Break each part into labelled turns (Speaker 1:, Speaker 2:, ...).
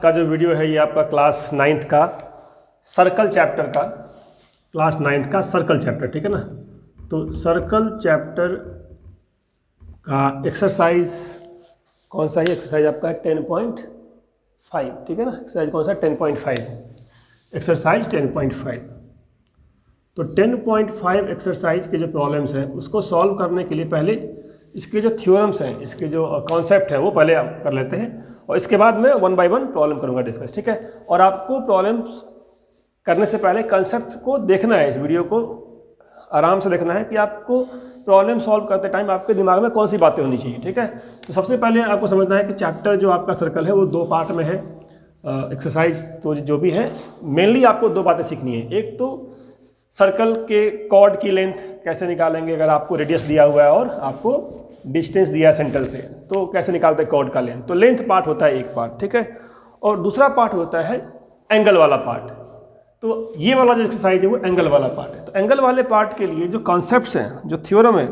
Speaker 1: का जो वीडियो है ये आपका क्लास 9th का सर्कल चैप्टर का, क्लास 9th का सर्कल चैप्टर, ठीक है ना। तो सर्कल चैप्टर का एक्सरसाइज कौन सा है? एक्सरसाइज आपका 10.5, ठीक है ना। एक्सरसाइज कौन सा? 10.5, एक्सरसाइज 10.5। तो 10.5 एक्सरसाइज के जो प्रॉब्लम्स हैं उसको सॉल्व करने के लिए पहले इसके जो थ्योरम्स हैं, इसके जो कॉन्सेप्ट है वो पहले आप कर लेते हैं और इसके बाद मैं 1 बाय 1 प्रॉब्लम करूंगा डिस्कस, ठीक है। और आपको प्रॉब्लम्स करने से पहले कंसेप्ट को देखना है, इस वीडियो को आराम से देखना है कि आपको प्रॉब्लम सॉल्व करते टाइम आपके दिमाग में कौन सी बातें होनी चाहिए, ठीक है। तो सबसे पहले आपको समझना है कि चैप्टर जो आपका सर्कल है वो 2 पार्ट में है। एक्सरसाइज तो जो भी है मेनली आपको 2 बातें सीखनी है। एक तो सर्कल के कॉर्ड की लेंथ कैसे निकालेंगे, अगर आपको रेडियस दिया हुआ है और आपको डिस्टेंस दिया है सेंटर से, तो कैसे निकालते हैं कॉर्ड का लेंथ। तो लेंथ पार्ट होता है एक पार्ट, ठीक है। और दूसरा पार्ट होता है एंगल वाला पार्ट। तो ये वाला जो एक्सरसाइज है वो एंगल वाला पार्ट है। तो एंगल वाले पार्ट के लिए जो कॉन्सेप्ट्स हैं, जो थ्योरम है,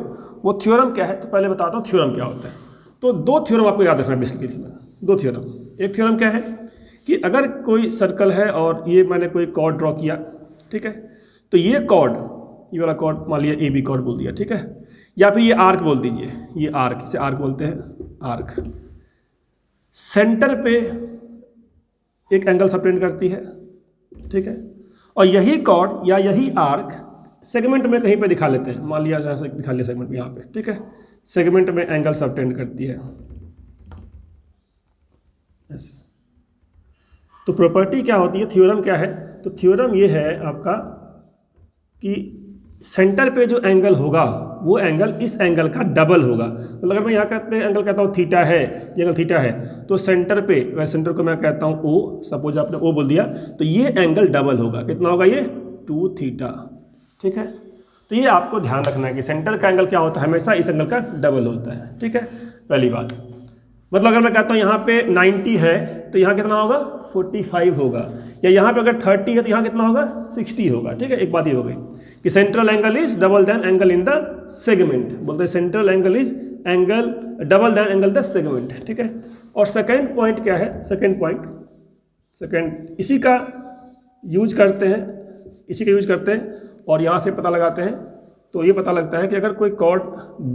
Speaker 1: वो थ्योरम क्या है तो पहले बताता हूँ थ्योरम क्या होता है। तो 2 थ्योरम आपको याद रखना है बेसिकली इसमें, 2 थ्योरम। एक थ्योरम क्या है कि अगर कोई सर्कल है और ये मैंने कोई कॉर्ड ड्रॉ किया, ठीक है, तो ये कॉर्ड, ये वाला कॉर्ड मान लिया AB कॉर्ड बोल दिया, ठीक है, या फिर ये आर्क बोल दीजिए, ये आर्क, इसे आर्क बोलते हैं, आर्क सेंटर पे एक एंगल सबटेंड करती है, ठीक है। और यही कॉर्ड या यही आर्क सेगमेंट में कहीं पे दिखा लेते हैं, मान लिया ऐसा दिखा लिया सेगमेंट में यहाँ पे, ठीक है, सेगमेंट में एंगल सबटेंड करती है ऐसे। तो प्रॉपर्टी क्या होती है, थ्योरम क्या है? तो थ्योरम ये है आपका कि सेंटर पे जो एंगल होगा वो एंगल इस एंगल का डबल होगा। मतलब अगर मैं यहाँ पे एंगल कहता हूँ थीटा है, ये एंगल थीटा है, तो सेंटर पे, वह सेंटर को मैं कहता हूँ O, सपोज आपने O बोल दिया, तो ये एंगल डबल होगा। कितना होगा ये? 2 थीटा, ठीक है। तो ये आपको ध्यान रखना है कि सेंटर का एंगल क्या होता है, हमेशा इस एंगल का डबल होता है, ठीक है। पहली बात, मतलब अगर मैं कहता हूँ यहाँ पे 90 है तो यहाँ कितना होगा? 45 होगा। या यहाँ पे अगर 30 है तो यहाँ कितना होगा? 60 होगा, ठीक है। एक बात ये हो गई कि central angle is double than angle in the segment, बोलते हैं central angle is angle double than angle the segment, ठीक है। और सेकंड पॉइंट क्या है? सेकंड पॉइंट, सेकंड इसी का यूज करते हैं, इसी का यूज करते हैं और यहाँ से पता लगाते हैं। तो ये पता लगता है कि अगर कोई कॉर्ड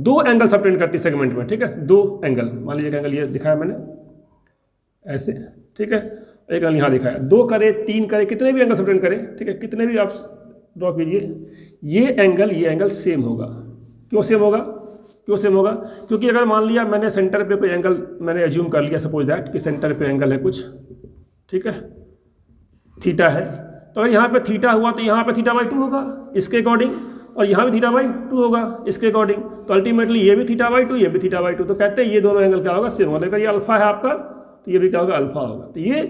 Speaker 1: 2 एंगल सबटेंड करती है सेगमेंट में, ठीक है, 2 एंगल, मान लीजिए एंगल ये दिखाया मैंने ऐसे, ठीक है, एक एंगल यहाँ दिखाया, 2 करे, 3 करे, कितने भी एंगल सबटेंड करें, ठीक है, कितने भी आप ड्रॉ कीजिए, ये एंगल सेम होगा। क्यों सेम होगा? क्यों सेम होगा? क्योंकि अगर मान लिया मैंने सेंटर पे कोई एंगल मैंने एज्यूम कर लिया, सपोज दैट कि सेंटर पे एंगल है कुछ, ठीक है, थीटा है, तो अगर यहाँ पे थीटा हुआ तो यहाँ पे θ/2 होगा इसके अकॉर्डिंग, और यहाँ भी θ/2 होगा इसके अकॉर्डिंग। तो अल्टीमेटली ये भी θ/2, ये भी θ/2। तो कहते हैं ये दोनों एंगल क्या होगा? सेम होगा। अगर ये अल्फा है आपका तो ये भी क्या होगा? अल्फा होगा। तो ये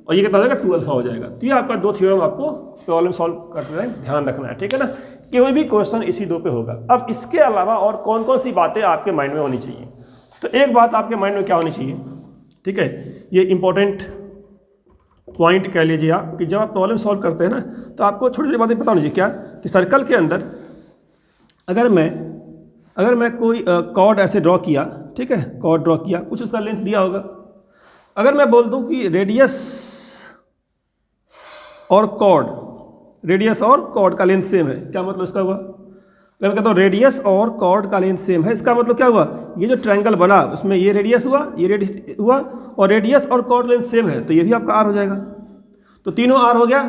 Speaker 1: और ये कितना हो जाएगा? 2 अल्फा हो जाएगा। तो ये आपका 2 थ्योरम आपको प्रॉब्लम सॉल्व करते टाइम ध्यान रखना है, ठीक है ना। कोई भी क्वेश्चन इसी 2 पे होगा। अब इसके अलावा और कौन कौन सी बातें आपके माइंड में होनी चाहिए? तो एक बात आपके माइंड में क्या होनी चाहिए, ठीक है, ये इंपॉर्टेंट पॉइंट कह लीजिए आप, कि जब आप प्रॉब्लम सॉल्व करते हैं ना तो आपको छोटी छोटी बातें पता होनी चाहिए। क्या कि सर्कल के अंदर अगर मैं कोई कॉर्ड ऐसे ड्रॉ किया, ठीक है, कॉर्ड ड्रॉ किया, कुछ उसका लेंथ दिया होगा। अगर मैं बोल दूं कि रेडियस और कॉर्ड का लेंथ सेम है, क्या मतलब इसका हुआ? अगर मैं कहता हूँ रेडियस और कॉर्ड का लेंथ सेम है, इसका मतलब क्या हुआ? ये जो ट्रायंगल बना उसमें ये रेडियस हुआ, ये रेडियस हुआ, और रेडियस और कॉर्ड लेंथ सेम है, तो ये भी आपका R हो जाएगा। तो तीनों R हो गया।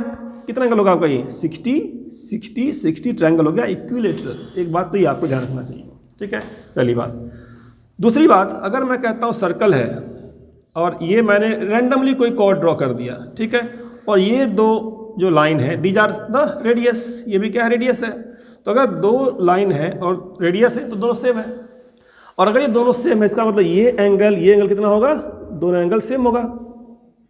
Speaker 1: कितना एंगल होगा आपका? ये 60 ट्रायंगल हो गया इक्विलेटरल। एक बात तो ये आपको ध्यान रखना चाहिए, ठीक है, पहली बात। दूसरी बात, अगर मैं कहता हूँ सर्कल है और ये मैंने रैंडमली कोई कॉर्ड ड्रॉ कर दिया, ठीक है, और ये 2 जो लाइन है दीज आर द रेडियस, ये भी क्या है? रेडियस है। तो अगर 2 लाइन है और रेडियस है तो दोनों सेम है। और अगर ये दोनों सेम है, इसका मतलब ये एंगल कितना होगा? दोनों एंगल सेम होगा,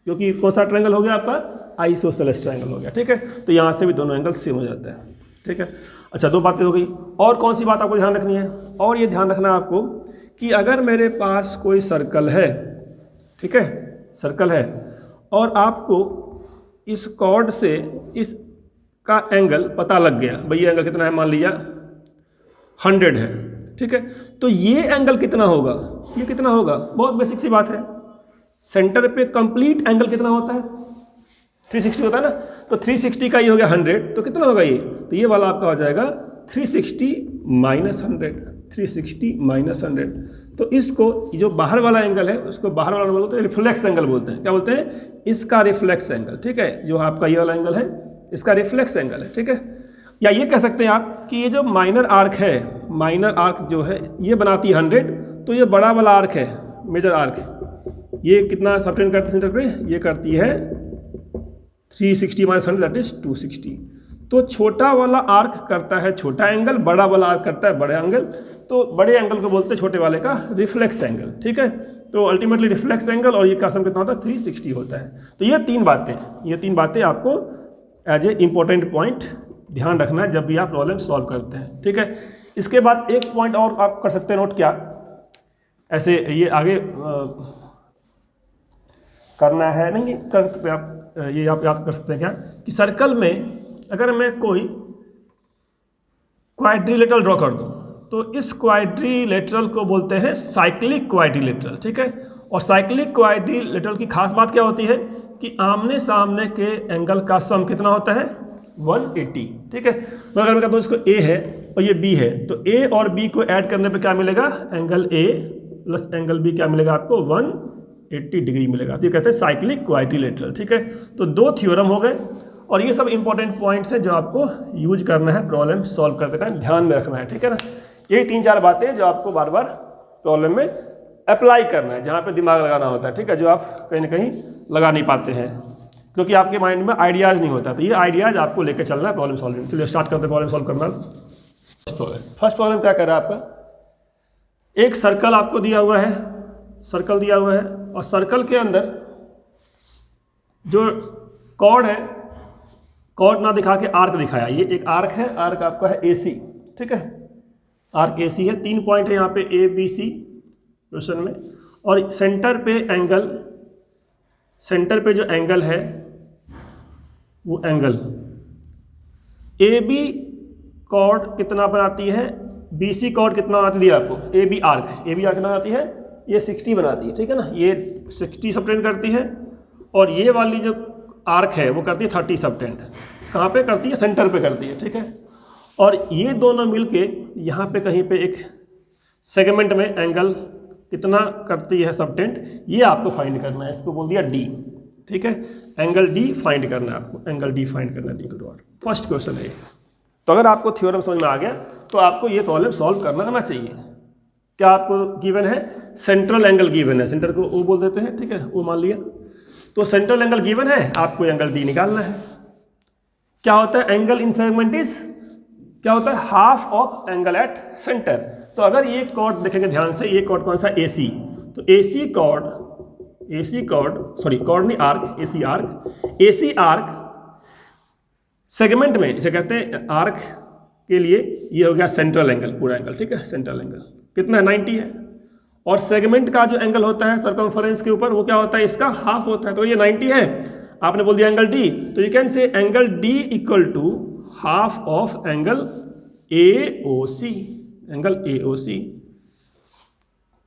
Speaker 1: क्योंकि कौन सा ट्रायंगल हो गया आपका? आइसोसेलेस ट्रायंगल हो गया, ठीक है। तो यहाँ से भी दोनों एंगल सेम हो जाता है, ठीक है। अच्छा, 2 बातें हो गई। और कौन सी बात आपको ध्यान रखनी है? और ये ध्यान रखना है आपको कि अगर मेरे पास कोई सर्कल है, ठीक है, सर्कल है, और आपको इस कॉर्ड से इस का एंगल पता लग गया, भाई ये एंगल कितना है, मान लिया 100 है, ठीक है, तो ये एंगल कितना होगा? ये कितना होगा? बहुत बेसिक सी बात है, सेंटर पे कंप्लीट एंगल कितना होता है? 360 होता है ना। तो 360 का ये हो गया 100, तो कितना होगा ये? तो ये वाला आपका हो जाएगा 360 माइनस 100, 360 माइनस 100। तो इसको जो बाहर वाला एंगल है उसको बाहर वाला बोलते हैं रिफ्लेक्स एंगल बोलते हैं। क्या बोलते हैं? इसका रिफ्लेक्स एंगल, ठीक है। जो आपका ये वाला एंगल है इसका रिफ्लेक्स एंगल है, ठीक है। या ये कह सकते हैं आप कि ये जो माइनर आर्क है, माइनर आर्क जो है ये बनाती है 100, तो ये बड़ा वाला आर्क है मेजर आर्क, ये कितना सबटेंड करती है सेंटर पे? ये करती है 360 माइनस 100 दैट इज 260। तो छोटा वाला आर्क करता है छोटा एंगल, बड़ा वाला आर्क करता है बड़ा एंगल। तो बड़े एंगल को बोलते हैं छोटे वाले का रिफ्लेक्स एंगल, ठीक है। तो अल्टीमेटली रिफ्लेक्स एंगल और ये का सम कितना होता है? 360 होता है। तो ये तीन बातें आपको एज ए इंपॉर्टेंट पॉइंट ध्यान रखना है जब भी आप प्रॉब्लम सॉल्व करते हैं, ठीक है। इसके बाद एक पॉइंट और आप कर सकते हैं नोट, क्या ऐसे ये आगे करना है नहीं कर सकते आप, ये आप याद कर सकते हैं क्या कि सर्कल में अगर मैं कोई क्वाड्रिलेटरल ड्रॉ कर दूं तो इस क्वाड्रिलेटरल को बोलते हैं साइक्लिक क्वाड्रिलेटरल, ठीक है। और साइक्लिक क्वाड्रिलेटरल की खास बात क्या होती है कि आमने सामने के एंगल का सम कितना होता है? 180, ठीक है। तो अगर मैं कहता हूँ इसको ए है और ये बी है, तो ए और बी को ऐड करने पे क्या मिलेगा? Angle A plus angle B क्या मिलेगा आपको? 180 डिग्री मिलेगा। तो ये कहते हैं साइक्लिक क्वाड्रिलेटरल, ठीक है। तो 2 थ्योरम हो गए और ये सब इंपॉर्टेंट पॉइंट्स हैं जो आपको यूज करना है प्रॉब्लम सॉल्व करते टाइम, ध्यान में रखना है, ठीक है ना। यही 3-4 बातें जो आपको बार बार प्रॉब्लम में अप्लाई करना है, जहाँ पे दिमाग लगाना होता है, ठीक है, जो आप कहीं ना कहीं लगा नहीं पाते हैं क्योंकि आपके माइंड में आइडियाज़ नहीं होता। तो ये आइडियाज़ आपको लेकर चलना है प्रॉब्लम सॉल्विंग। चलिए स्टार्ट करते हैं प्रॉब्लम सॉल्व करना। फर्स्ट प्रॉब्लम क्या कर रहा है आपका? एक सर्कल आपको दिया हुआ है, सर्कल दिया हुआ है और सर्कल के अंदर जो कॉर्ड है, कॉर्ड ना दिखा के आर्क दिखाया। ये एक आर्क है, आर्क आपका है AC, ठीक है। आर्क AC है, 3 पॉइंट है यहाँ पे ABC क्वेश्चन में, और सेंटर पे एंगल, सेंटर पे जो एंगल है वो एंगल AB कॉर्ड कितना बनाती है, BC कॉर्ड कितना बनाती है आपको? AB आर्क कितना बनाती है? ये 60 बनाती है, ठीक है ना। ये 60 सबटेंड करती है और ये वाली जो आर्क है वो करती है 30 सबटेंड। कहाँ पे करती है? सेंटर पे करती है, ठीक है। और ये दोनों मिलके यहाँ पे कहीं पे एक सेगमेंट में एंगल कितना करती है सबटेंड, ये आपको फाइंड करना है। इसको बोल दिया D, ठीक है। एंगल D फाइंड करना है आपको, एंगल D फाइंड करना है, D डॉट। फर्स्ट क्वेश्चन है। तो अगर आपको थ्योरम समझ में आ गया तो आपको ये प्रॉब्लम सॉल्व करना आना चाहिए। क्या आपको गिवन है? सेंट्रल एंगल गिवन है, सेंटर को O बोल देते हैं, ठीक है, O मान लिया। तो सेंट्रल एंगल गिवन है, आपको एंगल D निकालना है। क्या होता है? एंगल इन सेगमेंट इज क्या होता है? Half of angle at centre. तो अगर ये कॉर्ड देखेंगे ध्यान से, ये कॉर्ड कौन सा? AC। तो AC कॉर्ड सॉरी कॉर्ड नहीं आर्क, AC आर्क सेगमेंट में इसे कहते हैं आर्क के लिए ये हो गया सेंट्रल एंगल, पूरा एंगल, ठीक है। सेंट्रल एंगल कितना है? 90 है। और सेगमेंट का जो एंगल होता है सर्कमफरेंस के ऊपर वो क्या होता है? इसका हाफ होता है। तो ये 90 है, आपने बोल दिया एंगल D, तो you can say angle D equal to half of angle AOC, angle AOC।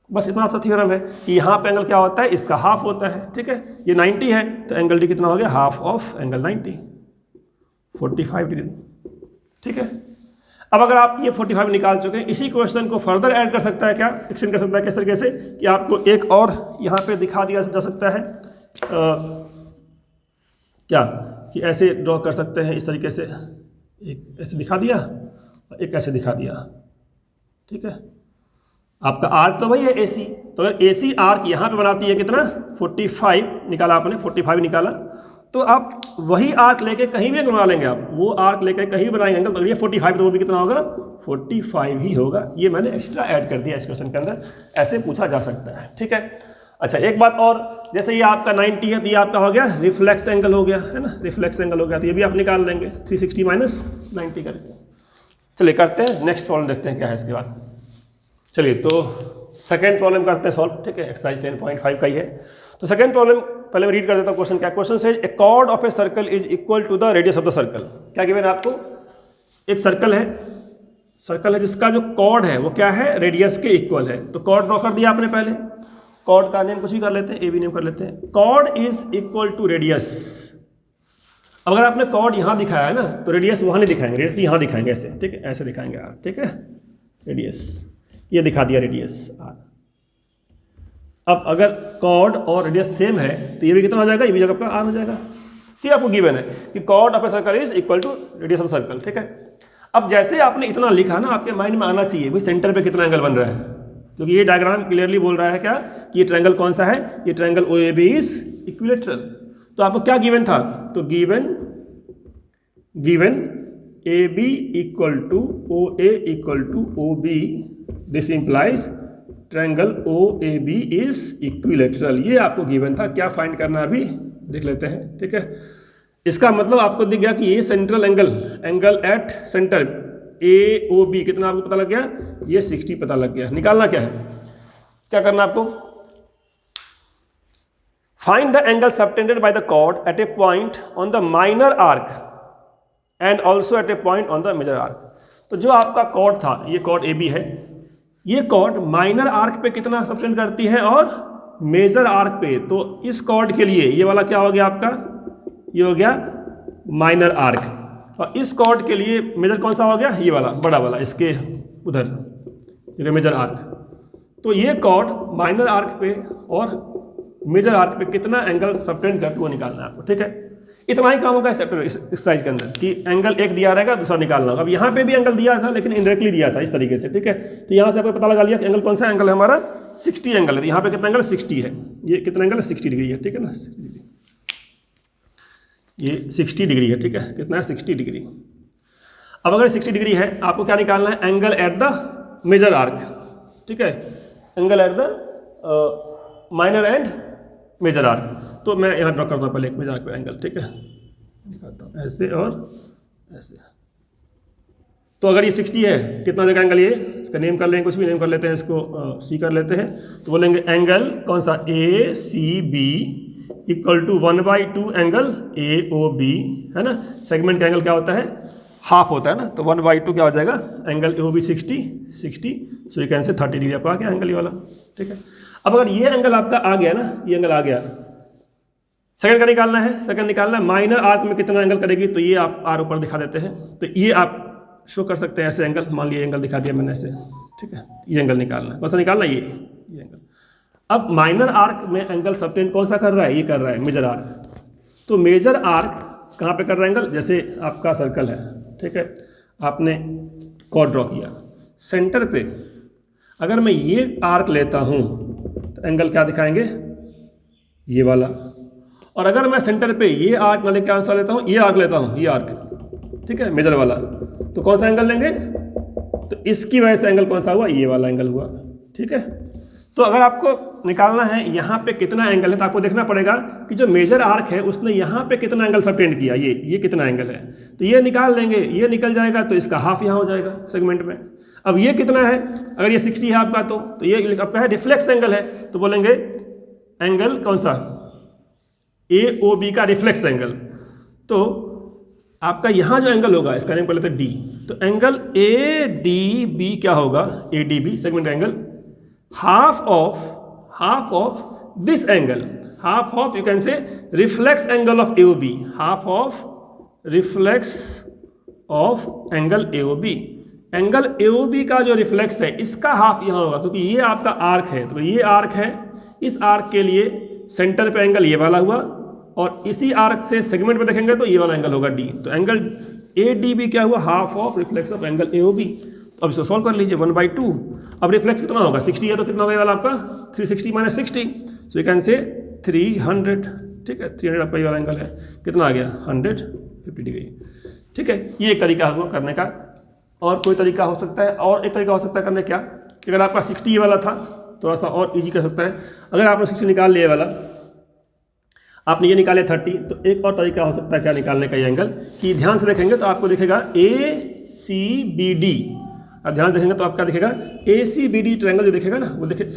Speaker 1: बस इतना सा थ्योरम है कि यहाँ पे एंगल क्या होता है? इसका हाफ होता है, ठीक है। ये 90 है तो एंगल D कितना हो गया? हाफ ऑफ एंगल 90, 45 डिग्री, ठीक है। अब अगर आप ये 45 निकाल चुके हैं, इसी क्वेश्चन को फर्दर ऐड कर सकता है, क्या एक्सटेंड कर सकता है, किस तरीके से कि आपको एक और यहाँ पे दिखा दिया जा सकता है, क्या कि ऐसे ड्रॉ कर सकते हैं इस तरीके से, एक ऐसे दिखा दिया और एक ऐसे दिखा दिया, ठीक है। आपका आर्क तो भाई है AC, तो अगर AC आर्क यहाँ पे बनाती है कितना? 45 निकाला आपने, 45 निकाला, तो आप वही आर्क लेके कहीं भी बना लेंगे, आप वो आर्क लेके कहीं भी बनाएंगे एंगल, तो ये 45 तो वो भी कितना होगा? 45 ही होगा। ये मैंने एक्स्ट्रा ऐड कर दिया इस क्वेश्चन के अंदर, ऐसे पूछा जा सकता है, ठीक है। अच्छा एक बात और, जैसे ये आपका 90 है तो ये आपका हो गया रिफ्लेक्स एंगल हो गया, है ना, रिफ्लेक्स एंगल हो गया, तो ये भी आप निकाल लेंगे 360 माइनस 90 करके। चलिए करते हैं नेक्स्ट प्रॉब्लम, देखते हैं क्या है इसके बाद। चलिए तो सेकेंड प्रॉब्लम करते हैं सॉल्व, ठीक है, एक्सरसाइज 10.5 का ही है। तो सेकेंड प्रॉब्लम पहले मैं रीड कर देता हूँ क्वेश्चन क्या। क्वेश्चन से a chord of a circle is equal to the radius of the circle. क्या गिवन है आपको? एक सर्कल है जिसका जो कॉर्ड है वो क्या है? रेडियस के इक्वल है। तो कॉर्ड ड्रॉ कर दिया आपने पहले, कॉर्ड का नेम कुछ भी कर लेते हैं, ए बी नेम कर लेते हैं। Chord is equal to radius. अब अगर आपने कॉर्ड यहाँ दिखाया है ना तो रेडियस वहाँ नहीं दिखाएंगे, रेडियस यहाँ दिखाएंगे ऐसे, ठीक है, ऐसे दिखाएंगे आर, ठीक है, रेडियस ये दिखा दिया रेडियस आर। अब अगर कॉर्ड और रेडियस सेम है तो ये भी कितना हो जाएगा, ये भी जगह आपका आर हो जाएगा। ठीक है, आपको गिवन है कि chord of a circle is equal to radius of circle, ठीक है। अब जैसे आपने इतना लिखा ना, आपके माइंड में आना चाहिए भाई सेंटर पे कितना एंगल बन रहा है, क्योंकि ये डायग्राम क्लियरली बोल रहा है क्या कि ये ट्रायंगल कौन सा है, ये triangle O A B is equilateral. तो आपको क्या गिवन था, तो given A B equal to O A equal to O B, this implies triangle O A B is equilateral. ये आपको गिवन था, क्या फाइंड करना अभी देख लेते हैं, ठीक है। इसका मतलब आपको दिख गया कि ये central angle at centre A O B कितना आपको पता लग गया, ये 60 पता लग गया। निकालना क्या है, क्या करना आपको, find the angle subtended by the chord at a point on the minor arc and also at a point on the major arc. तो जो आपका कॉर्ड था, ये कॉर्ड ए बी है, ये कॉर्ड माइनर आर्क पे कितना सबटेंड करती है और मेजर आर्क पे। तो इस कॉर्ड के लिए ये वाला क्या हो गया आपका, ये हो गया माइनर आर्क, और इस कॉर्ड के लिए मेजर कौन सा हो गया, ये वाला बड़ा वाला, इसके उधर ये मेजर आर्क। तो ये कॉर्ड माइनर आर्क पे और मेजर आर्क पे कितना एंगल सबटेंड करते वो निकालना है आपको, ठीक है। इतना ही काम होगा इस चैप्टर इस एक्सरसाइज के अंदर कि एंगल एक दिया रहेगा, दूसरा निकालना होगा। अब यहाँ पे भी एंगल दिया था लेकिन इनडायरेक्टली दिया था इस तरीके से, ठीक है। तो यहाँ से आपको पता लगा लिया कि एंगल कौन सा एंगल है हमारा, 60 एंगल है। यहाँ पे कितना एंगल 60 है, ये कितना एंगल है 60 डिग्री है, ठीक है ना, ये 60 डिग्री है, ठीक है, कितना है 60 डिग्री। अब अगर 60 डिग्री है आपको क्या निकालना है, angle at the major arc, ठीक है, angle at the minor and major arc. तो मैं यहाँ ड्रॉ करता हूँ पहले एक मेजर आर्क पे एंगल, ठीक है, दिखाता हूँ ऐसे और ऐसे। तो अगर ये 60 है, कितना जगह एंगल, ये इसका नेम कर लेंगे, कुछ भी नेम कर लेते हैं, इसको सी कर लेते हैं। तो बोलेंगे एंगल कौन सा, A C B equal to 1/2 angle A O B, है ना। सेगमेंट का एंगल क्या होता है, हाफ होता है ना, तो 1/2 क्या हो जाएगा, angle A O B 60, so you can say 30 degree आपका आ गया एंगल ये वाला, ठीक है। अब अगर ये एंगल आपका आ गया ना, ये एंगल आ गया, सेकंड का निकालना है, सेकंड निकालना है माइनर आर्क में कितना एंगल करेगी, तो ये आप आर ऊपर दिखा देते हैं। तो ये आप शो कर सकते हैं ऐसे एंगल, मान लिया एंगल दिखा दिया मैंने ऐसे, ठीक है, ये एंगल निकालना है, कौन सा निकालना है, ये एंगल। अब माइनर आर्क में एंगल सबटेंड कौन सा कर रहा है, ये कर रहा है मेजर आर्क। तो मेजर आर्क कहाँ पे कर रहा है एंगल, जैसे आपका सर्कल है, ठीक है, आपने कॉर्ड ड्रॉ किया सेंटर पे, अगर मैं ये आर्क लेता हूँ तो एंगल क्या दिखाएंगे, ये वाला। और अगर मैं सेंटर पे ये आर्क ना लेके आंसर लेता हूँ, ये आर्क लेता हूँ, ये आर्क, ठीक है, मेजर वाला, तो कौन सा एंगल लेंगे, तो इसकी वजह से एंगल कौन सा हुआ, ये वाला एंगल हुआ, ठीक है। तो अगर आपको निकालना है यहाँ पे कितना एंगल है, तो आपको देखना पड़ेगा कि जो मेजर आर्क है उसने यहाँ पे कितना एंगल सबटेंड किया, ये कितना एंगल है, तो ये निकाल लेंगे, ये निकल जाएगा तो इसका हाफ यहाँ हो जाएगा सेगमेंट में। अब ये कितना है, अगर ये 60 है आपका, तो ये आपका है रिफ्लेक्स एंगल है, तो बोलेंगे एंगल कौन सा, ए ओ बी का रिफ्लेक्स एंगल। तो आपका यहाँ जो एंगल होगा इसका नेम कर लेते हैं डी, तो एंगल ए डी बी क्या होगा, A D B segment angle, half of this angle, half of you can say reflex angle of A O B, half of reflex of angle A O B. Angle A O B का जो reflex है इसका half यहाँ होगा, क्योंकि ये आपका arc है, तो ये आर्क है, इस आर्क के लिए सेंटर पे एंगल ये वाला हुआ, और इसी आर्क से सेगमेंट में देखेंगे तो ये वाला एंगल होगा डी। तो एंगल ए डी बी क्या हुआ, half of reflex of angle A O B. तो अब इसको सॉल्व कर लीजिए, 1/2। अब रिफ्लेक्स कितना होगा, 60 है, तो कितना होगा वाला आपका 360 - 60, सो यू कैन से 300, ठीक है, 300 आपका ये वाला एंगल है, कितना आ गया 150 डिग्री, ठीक है। ये एक तरीका है करने का, और कोई तरीका हो सकता है, और एक तरीका हो सकता है करने क्या, कि अगर आपका 60 वाला था थोड़ा सा और इजी कर सकता है। अगर आपने 60 निकाल लिया वाला, आपने ये निकाले 30, तो एक और तरीका हो सकता है क्या निकालने का, ये एंगल कि ध्यान से देखेंगे तो आपको दिखेगा ए सी बी डी। अब ध्यान देखेंगे तो आपका दिखेगा ए सी बी डी ट्रायंगल जो दिखेगा ना, वो देखिए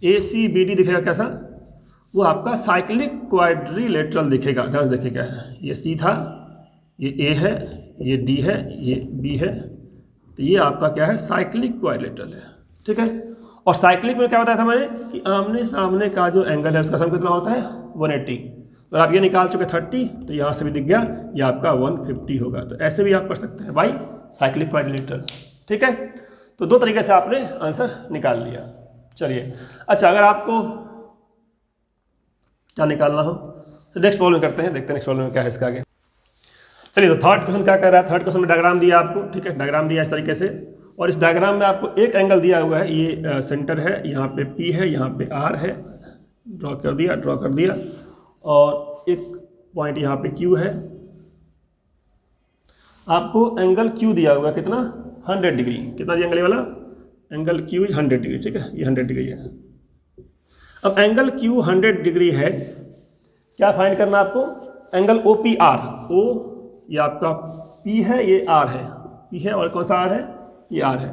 Speaker 1: ए सी बी डी दिखेगा कैसा, वो आपका साइक्लिक क्वाड्रिलेटरल दिखेगा। ध्यान से देखिएगा, ये सी था, ये ए है, ये डी है, ये बी है, तो ये आपका क्या है, साइक्लिक क्वाड्रिलेटरल है, ठीक है। और साइक्लिक में क्या बताया था मैंने कि आमने सामने का जो एंगल है उसका सम कितना होता है 180। तो आप ये निकाल चुके 30, तो यहाँ से भी दिख गया ये आपका 150 होगा। तो ऐसे भी आप कर सकते हैं बाई साइक्लिक क्वाड्रिलेटरल। ठीक है, तो दो तरीके से आपने आंसर निकाल लिया। चलिए, अच्छा अगर आपको क्या निकालना हो तो नेक्स्ट प्रॉब्लम करते हैं, देखते हैं नेक्स्ट प्रॉब्लम में क्या है इसका आगे। चलिए, तो थर्ड क्वेश्चन क्या कर रहा है, थर्ड क्वेश्चन में डायग्राम दिया आपको। ठीक है, डायग्राम दिया इस तरीके से, और इस डायग्राम में आपको एक एंगल दिया हुआ है, ये सेंटर है, यहाँ पे P है, यहाँ पे R है, ड्रॉ कर दिया, और एक पॉइंट यहाँ पे Q है। आपको एंगल Q दिया हुआ है कितना 100 डिग्री। कितना दिया एंगल वाला, एंगल Q 100 डिग्री। ठीक है, ये 100 डिग्री है। अब एंगल Q 100 डिग्री है, क्या फाइंड करना आपको, एंगल OPR। O ये आपका P है, ये R है, P है और कौन सा R है, ये R है।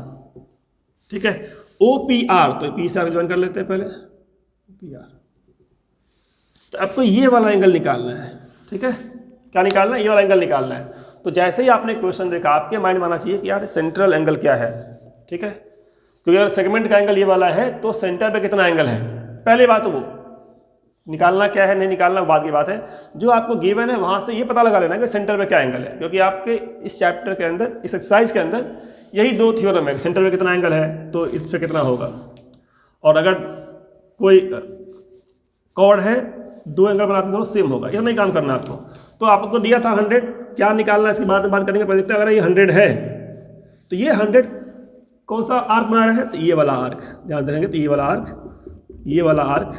Speaker 1: ठीक है, OPR, तो P से R ज्वाइन कर लेते हैं पहले, OPR। तो आपको ये वाला एंगल निकालना है। ठीक है, क्या निकालना है, ये वाला एंगल निकालना है। तो जैसे ही आपने क्वेश्चन देखा, आपके माइंड में आना चाहिए कि यार सेंट्रल एंगल क्या है। ठीक है, क्योंकि अगर सेगमेंट का एंगल ये वाला है तो सेंटर पे कितना एंगल है, पहले बात वो निकालना क्या है, नहीं निकालना बाद की बात है। जो आपको गिवन है वहाँ से ये पता लगा लेना है कि सेंटर पे क्या एंगल है, क्योंकि आपके इस चैप्टर के अंदर, इस एक्सरसाइज के अंदर यही दो थ्योरम है, सेंटर पे कितना एंगल है तो इस पे कितना होगा। और अगर कोई कॉर्ड है, दो एंगल बनाते दोनों सेम होगा, इतना ही काम करना आपको। तो आपको दिया था 100, क्या निकालना है इसकी बाद में बात करेंगे। पर देखते हैं अगर ये 100 है तो ये 100 कौन सा आर्क बना रहा है, तो ये वाला आर्क, ध्यान देंगे, तो ये वाला आर्क, ये वाला आर्क,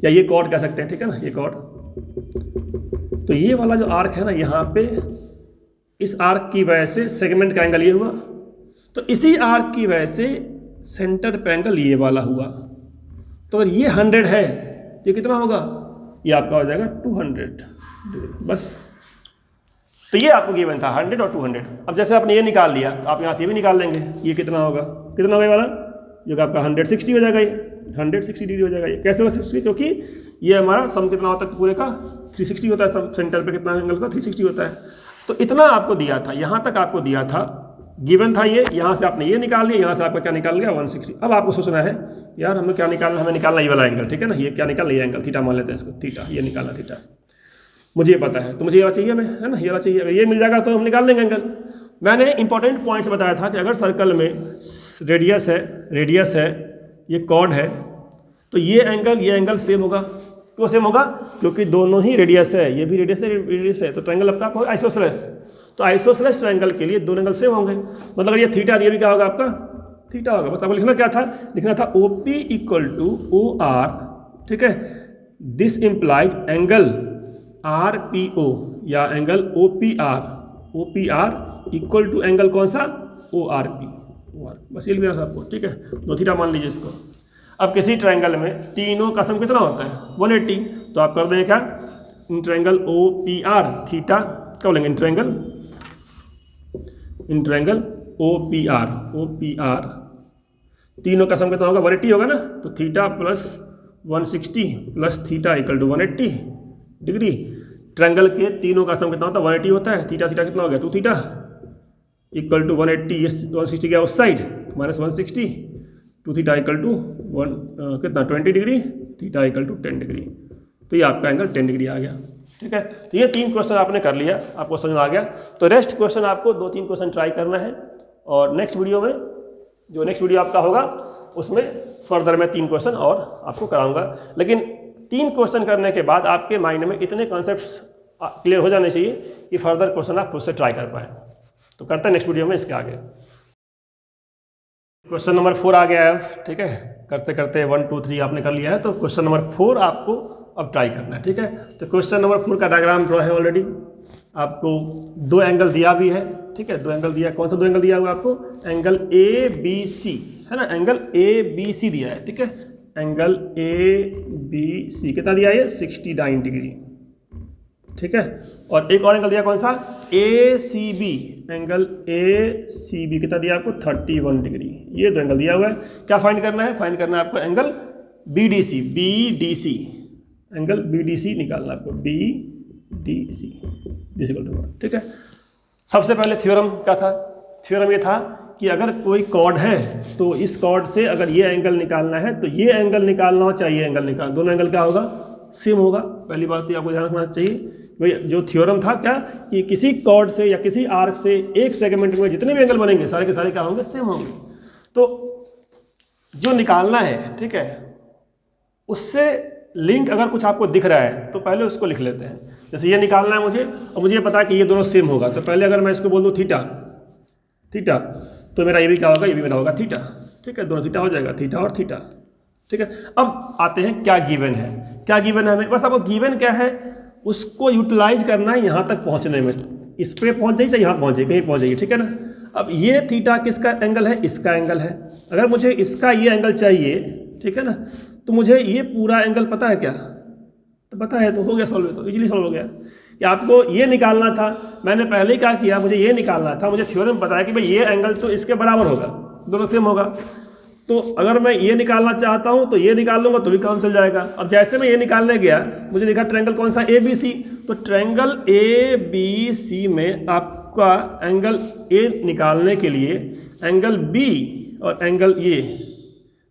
Speaker 1: या ये कॉर्ड कह सकते हैं। ठीक है ना, ये कॉर्ड। तो ये वाला जो आर्क है ना, यहाँ पे इस आर्क की वजह से सेगमेंट का एंगल ये हुआ, तो इसी आर्क की वजह से सेंटर पे एंगल ये वाला हुआ। तो अगर ये 100 है तो ये कितना होगा, ये आपका हो जाएगा 200 बस। तो ये आपको गिवन था 100 और 200। अब जैसे आपने ये निकाल लिया तो आप यहाँ से ये भी निकाल लेंगे, ये कितना होगा, कितना होगा ये वाला, जो आपका 160 हो जाएगा, ये 160 डिग्री हो जाएगा। ये कैसे होगा 60, क्योंकि ये हमारा सम कितना होता है पूरे का 360 होता है, सेंटर पे कितना एंगल का 360 होता है। तो इतना आपको दिया था, यहाँ तक आपको दिया था, गिवन था ये, यहाँ से आपने ये निकाल लिया, यहाँ से आपका क्या निकाल गया 160। अब आपको सोचना है यार हमें क्या निकालना, हमें निकालना ये वाला एंगल। ठीक है ना, ये क्या निकालना, ये एंगल थीटा मान लेते हैं इसको, थीटा, ये निकालना थीटा, मुझे ये पता है, तो मुझे ये वाला चाहिए, हमें है ना, ये वाला चाहिए। अगर ये मिल जाएगा तो हम निकाल लेंगे एंगल। मैंने इंपॉर्टेंट पॉइंट्स बताया था कि अगर सर्कल में रेडियस है, ये कॉर्ड है, तो ये एंगल सेम होगा। क्यों सेम होगा, क्योंकि दोनों ही रेडियस है, ये भी रेडियस है, तो ट्रायंगल आपका आइसोसेलेस। तो आइसोसेलेस ट्रायंगल के लिए दोनों एंगल सेम होंगे। मतलब अगर ये थीटा, ये भी क्या होगा आपका थीटा होगा। बस आपको लिखना क्या था, लिखना था OP = OR। ठीक है, दिस इम्प्लाइज एंगल RPO या angle OPR equal to angle कौन सा, ORP। बस ये लिखना था आपको। ठीक है, 2 थीटा मान लीजिए इसको। अब किसी ट्रायंगल में तीनों का सम कितना होता है 180, तो आप कर देंगे क्या, इन ट्रायंगल OPR थीटा, क्या बोलेंगे, इन ट्रायंगल OPR तीनों का सम कितना होगा 180 होगा ना। तो theta plus 160 plus theta equal to 180 degree. Triangle के तीनों का सम कितना होता है 180 होता है। थीटा कितना हो गया 2 थीटा इक्वल टू 180, ये 160 गया उस side, minus 160, 2 theta equal to कितना 20 degree, theta equal to 10 degree. तो ये आपका एंगल 10 डिग्री आ गया। ठीक है, तो ये 3 क्वेश्चन आपने कर लिया, आपको समझ में आ गया। तो रेस्ट क्वेश्चन आपको 2-3 क्वेश्चन ट्राई करना है, और नेक्स्ट वीडियो में, जो नेक्स्ट वीडियो आपका होगा उसमें फर्दर मैं 3 क्वेश्चन और आपको कराऊंगा। लेकिन 3 क्वेश्चन करने के बाद आपके माइंड में इतने कॉन्सेप्ट्स क्लियर हो जाने चाहिए कि फर्दर क्वेश्चन आप खुद से ट्राई कर पाएँ। तो करते हैं नेक्स्ट वीडियो में इसके आगे। क्वेश्चन नंबर 4 आ गया है। ठीक है, करते करते 1 2 3 आपने कर लिया है, तो क्वेश्चन नंबर 4 आपको अब ट्राई करना है। ठीक है, तो क्वेश्चन नंबर 4 का डायग्राम ड्रॉ है ऑलरेडी। आपको 2 एंगल दिया भी है। ठीक है, 2 एंगल दिया, कौन सा 2 एंगल दिया हुआ आपको, एंगल ABC है ना, एंगल ABC दिया है। ठीक है, एंगल ABC कितना दिया है, 69 डिग्री। ठीक है, और एक और एंगल दिया कौन सा, ACB, एंगल ACB कितना दिया आपको 31 डिग्री। ये 2 एंगल दिया हुआ है। क्या फाइंड करना है, फाइंड करना है आपको एंगल BDC, एंगल BDC निकालना है आपको, BDC। ठीक है, सबसे पहले थ्योरम क्या था, थ्योरम ये था कि अगर कोई कॉर्ड है तो इस कॉर्ड से अगर ये एंगल निकालना है तो ये एंगल निकालना हो, चाहिए एंगल निकालना, दोनों एंगल क्या होगा, सेम होगा। पहली बात तो आपको ध्यान रखना चाहिए भाई, जो थ्योरम था क्या कि किसी कॉर्ड से या किसी आर्क से एक सेगमेंट में जितने भी एंगल बनेंगे सारे के सारे क्या होंगे, सेम होंगे। तो जो निकालना है, ठीक है, उससे लिंक अगर कुछ आपको दिख रहा है तो पहले उसको लिख लेते हैं। जैसे ये निकालना है मुझे और मुझे ये पता है कि ये दोनों सेम होगा, तो पहले अगर मैं इसको बोल दूँ थीटा, थीटा, तो मेरा ये भी क्या होगा, ये भी मेरा होगा थीटा, ठीक है, दोनों थीटा हो जाएगा, थीटा और थीटा, ठीक है। अब आते हैं क्या गिवन है, क्या गिवन है हमें, बस आपको गिवन क्या है उसको यूटिलाइज करना है यहाँ तक पहुँचने में। इस पर पहुँच जाइए चाहे यहाँ पहुँच जाइए, कहीं पहुँच जाइए, ठीक है ना। अब ये थीटा किसका एंगल है, इसका एंगल है। अगर मुझे इसका ये एंगल चाहिए, ठीक है ना, तो मुझे ये पूरा एंगल पता है क्या, तो पता है, तो हो गया सॉल्व, तो इजीली सॉल्व हो गया। कि आपको ये निकालना था, मैंने पहले ही क्या किया, मुझे ये निकालना था, मुझे थ्योरम पता है कि भाई ये एंगल तो इसके बराबर होगा, दोनों सेम होगा। तो अगर मैं ये निकालना चाहता हूँ तो ये निकाल लूँगा तो भी काम चल जाएगा। अब जैसे मैं ये निकालने गया, मुझे दिखा ट्रायंगल कौन सा, ए बी सी, तो ट्रायंगल ए बी सी में आपका एंगल ए निकालने के लिए एंगल बी और एंगल ये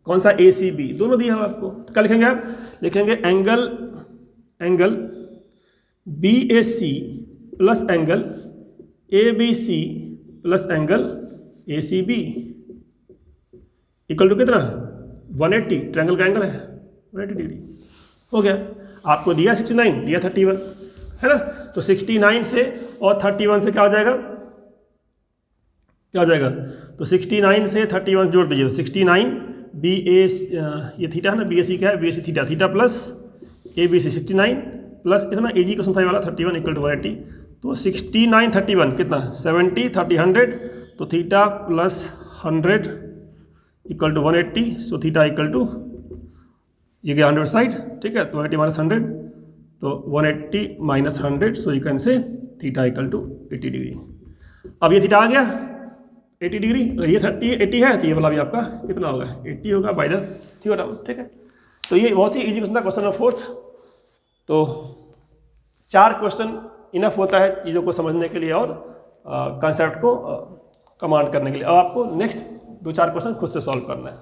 Speaker 1: कौन सा, ए सी बी, दोनों दिया है आपको। क्या लिखेंगे आप, लिखेंगे angle B A C plus angle A B C plus angle A C B equal to कितना, 180, ट्रायंगल का एंगल है 180 डिग्री। हो गया, आपको दिया 69, दिया 31, है ना। तो 69 से और 31 से क्या हो जाएगा, क्या हो जाएगा, तो 69 से 31 जोड़ दीजिए, तो 69 बी ए, ये थीटा है ना, बी ए सी क्या है, B A C theta, theta plus A B C 69 plus इतना ए जी क्वेश्चन था वाला 31 इक्वल टू 180, तो 69 31 कितना 70 30 100, तो theta plus 100 equal to 180, so theta equal to ये गया 100 साइड, ठीक है, तो 180 माइनस 100, तो 180 minus 100, so you can say theta equal to 80 degree. अब ये थीटा आ गया 80 डिग्री, अगर ये 80 है तो ये वाला भी आपका कितना होगा, 80 होगा बाय द थ्योरम, ठीक है। तो ये बहुत ही इजी क्वेश्चन था, क्वेश्चन नंबर 4। तो 4 क्वेश्चन इनफ होता है चीज़ों को समझने के लिए और कंसेप्ट को कमांड करने के लिए। अब आपको नेक्स्ट 2-4 क्वेश्चन खुद से सॉल्व करना है।